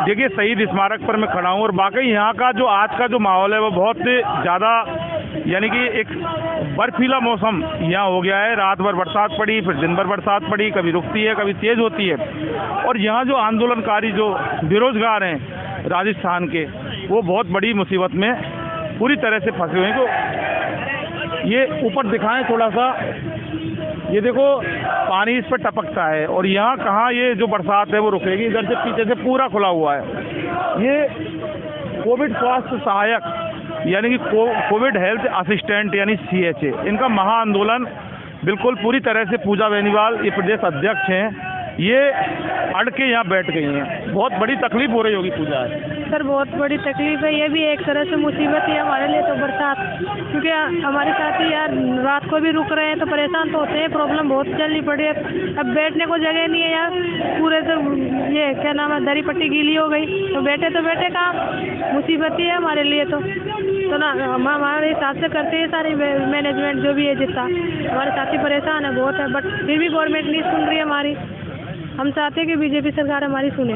देखिए शहीद स्मारक पर मैं खड़ा हूँ और वाकई यहाँ का जो आज का जो माहौल है वो बहुत ज़्यादा, यानी कि एक बर्फीला मौसम यहाँ हो गया है। रात भर बरसात पड़ी, फिर दिन भर बरसात पड़ी, कभी रुकती है कभी तेज़ होती है। और यहाँ जो आंदोलनकारी जो बेरोजगार हैं राजस्थान के, वो बहुत बड़ी मुसीबत में पूरी तरह से फंसे हुए हैं। तो ये ऊपर दिखाएं थोड़ा सा, ये देखो पानी इस पर टपकता है और यहाँ कहाँ ये जो बरसात है वो रुकेगी। इधर से पीछे से पूरा खुला हुआ है। ये कोविड स्वास्थ्य सहायक यानी कि कोविड हेल्थ असिस्टेंट यानी CHA, इनका महा आंदोलन बिल्कुल पूरी तरह से पूजा बेनीवाल ये प्रदेश अध्यक्ष हैं, ये अड़ के यहाँ बैठ गई हैं। बहुत बड़ी तकलीफ हो रही होगी पूजा सर, बहुत बड़ी तकलीफ है। ये भी एक तरह से मुसीबत है हमारे लिए तो बरसात, क्योंकि हमारे साथी यार रात को भी रुक रहे हैं तो परेशान तो होते हैं। प्रॉब्लम बहुत चलनी पड़ी है। अब बैठने को जगह नहीं है यार, पूरे तो ये क्या नाम है दरी पट्टी गीली हो गई, तो बैठे कहाँ, मुसीबत ही है हमारे लिए तो ना हम हमारे हिसाब से करते हैं सारी मैनेजमेंट जो भी है जितना। हमारे साथी परेशान है बहुत है, बट फिर भी गवर्नमेंट नहीं सुन रही है हमारी। हम चाहते हैं कि बीजेपी सरकार हमारी सुने।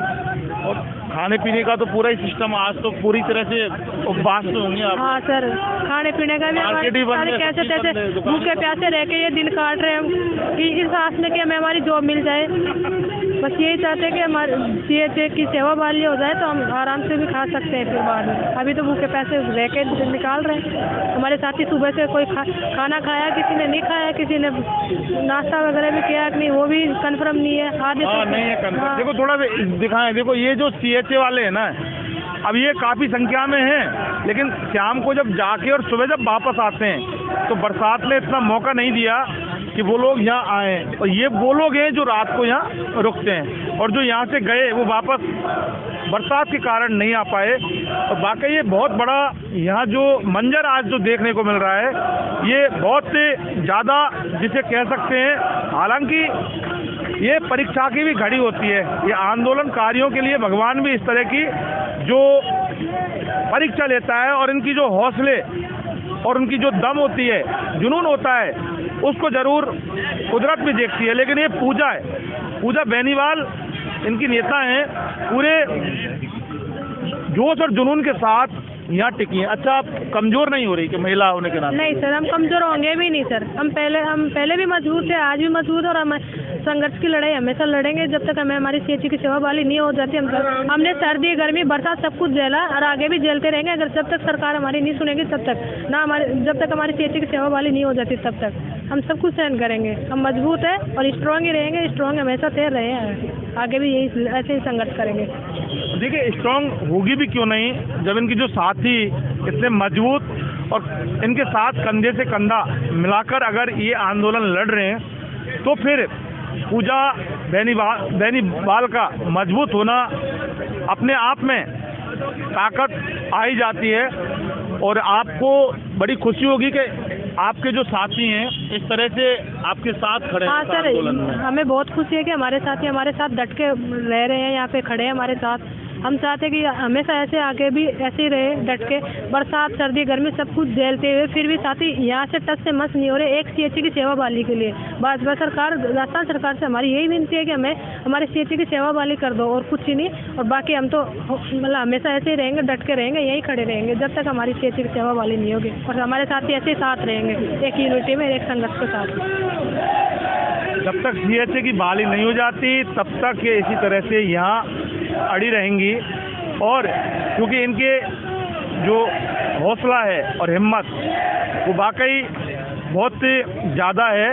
और खाने पीने का तो पूरा ही सिस्टम आज तो पूरी तरह से उपवास तो होंगे आप। हाँ सर, खाने पीने का भी हमारे कैसे तैसे भूखे प्यासे रह के ये दिन काट रहे हैं हम, कि इस आस में कि हमें हमारी जॉब मिल जाए। बस यही चाहते हैं कि हमारे CHA की सेवा बहाली हो जाए तो हम आराम से भी खा सकते हैं फिर बाद में। अभी तो भूखे पैसे रह के निकाल रहे हैं। हमारे साथी सुबह से कोई खाना खाया, किसी ने नहीं खाया, किसी ने नाश्ता वगैरह भी किया कि नहीं वो भी कंफर्म नहीं है। आधे नहीं है कंफर्म। देखो थोड़ा दिखाएं, देखो ये जो CHA वाले हैं ना, अब ये काफ़ी संख्या में हैं, लेकिन शाम को जब जाके और सुबह जब वापस आते हैं तो बरसात ने इतना मौका नहीं दिया कि वो लोग यहाँ आए। और ये वो लोग हैं जो रात को यहाँ रुकते हैं, और जो यहाँ से गए वो वापस बरसात के कारण नहीं आ पाए। और वाकई ये बहुत बड़ा यहाँ जो मंजर आज जो देखने को मिल रहा है, ये बहुत ज़्यादा जिसे कह सकते हैं। हालांकि ये परीक्षा की भी घड़ी होती है। ये आंदोलनकारियों के लिए भगवान भी इस तरह की जो परीक्षा लेता है, और इनकी जो हौसले और उनकी जो दम होती है, जुनून होता है, उसको ज़रूर कुदरत भी देखती है। लेकिन ये पूजा है, पूजा बेनीवाल इनकी नेता हैं, पूरे जोश और जुनून के साथ यहाँ टिकी हैं। अच्छा, आप कमज़ोर नहीं हो रही कि महिला होने के नाते? नहीं सर, हम कमज़ोर होंगे भी नहीं सर। हम पहले भी मजबूत थे, आज भी मजबूत है, और हम संघर्ष की लड़ाई हमेशा लड़ेंगे जब तक हमें हमारी CHA की सेवा बहाली नहीं हो जाती। हमने सर्दी गर्मी बरसात सब कुछ झेला और आगे भी झेलते रहेंगे। अगर जब तक सरकार हमारी नहीं सुनेगी तब तक ना, जब तक हमारी CHA की सेवा बहाली नहीं हो जाती तब तक हम सब कुछ सहन करेंगे। हम मजबूत है और स्ट्रॉन्ग ही रहेंगे। स्ट्रॉन्ग हमेशा तैर रहे हैं, आगे भी यही ऐसे ही संघर्ष करेंगे। देखिए स्ट्रॉन्ग होगी भी क्यों नहीं, जब इनकी जो साथी इतने मजबूत और इनके साथ कंधे से कंधा मिलाकर अगर ये आंदोलन लड़ रहे हैं, तो फिर पूजा बेनीवाल का मजबूत होना अपने आप में ताकत आई जाती है। और आपको बड़ी खुशी होगी कि आपके जो साथी हैं इस तरह से आपके साथ खड़े हैं। हाँ सर, हमें बहुत खुशी है कि हमारे साथी हमारे साथ डट के रह रहे हैं, यहाँ पे खड़े हैं हमारे साथ। हम चाहते हैं कि हमेशा ऐसे आगे भी ऐसे ही रहे, डट के बरसात सर्दी गर्मी सब कुछ झेलते हुए, फिर भी साथी यहाँ से टस से मस नहीं हो रहे एक CHA की सेवा बहाली के लिए। बस सरकार, राजस्थान सरकार से हमारी यही विनती है कि हमें हमारे CHA की सेवा बहाली कर दो, और कुछ ही नहीं। और बाकी हम तो मतलब हमेशा ऐसे ही रहेंगे, डट के रहेंगे, यहीं खड़े रहेंगे जब तक हमारी CHA की सेवा बहाली नहीं होगी। और हमारे साथी ऐसे ही साथ रहेंगे, एक यूनिटी में, एक संघर्ष के साथ। जब तक CHA की बहाली नहीं हो जाती तब तक ये इसी तरह से यहाँ अड़ी रहेंगी। और क्योंकि इनके जो हौसला है और हिम्मत वो वाकई बहुत ज़्यादा है,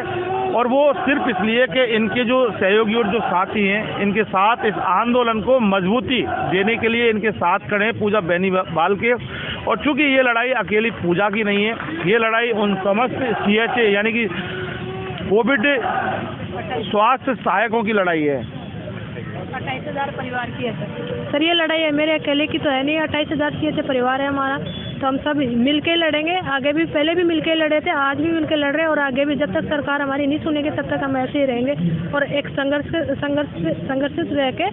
और वो सिर्फ इसलिए कि इनके जो सहयोगी और जो साथी हैं इनके साथ इस आंदोलन को मजबूती देने के लिए इनके साथ खड़े हैं पूजा बेनीवाल के। और चूँकि ये लड़ाई अकेली पूजा की नहीं है, ये लड़ाई उन समस्त CHA यानी कि कोविड स्वास्थ्य सहायकों की लड़ाई है। 28,000 परिवार की है सर। ये लड़ाई है मेरे अकेले की तो है नहीं, 28,000 CHA परिवार है हमारा, तो हम सब मिलके लड़ेंगे। आगे भी, पहले भी मिलके लड़े थे, आज भी मिलके लड़ रहे हैं, और आगे भी जब तक सरकार हमारी नहीं सुनेगी तब तक हम ऐसे ही रहेंगे। और एक संघर्षित रह के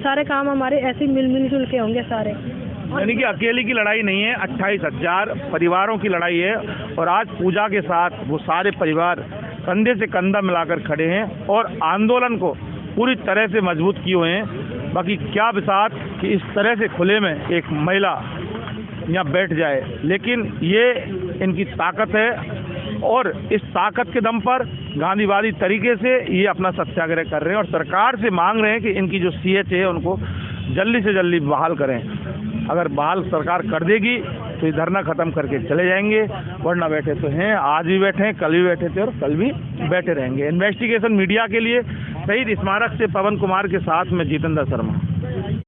सारे काम हमारे ऐसे मिलजुल के होंगे सारे। यानी कि अकेले की लड़ाई नहीं है, 28,000 परिवारों की लड़ाई है। और आज पूजा के साथ वो सारे परिवार कंधे से कंधा मिलाकर खड़े हैं और आंदोलन को पूरी तरह से मजबूत किए हुए हैं। बाकी क्या बिसात कि इस तरह से खुले में एक महिला यहाँ बैठ जाए, लेकिन ये इनकी ताकत है और इस ताकत के दम पर गांधीवादी तरीके से ये अपना सत्याग्रह कर रहे हैं और सरकार से मांग रहे हैं कि इनकी जो CH है उनको जल्दी से जल्दी बहाल करें। अगर बहाल सरकार कर देगी तो ये धरना खत्म करके चले जाएंगे, वरना बैठे तो हैं, आज भी बैठे हैं, कल भी बैठे थे और कल भी बैठे रहेंगे। इन्वेस्टिगेशन मीडिया के लिए शहीद स्मारक से पवन कुमार के साथ में जितेंद्र शर्मा।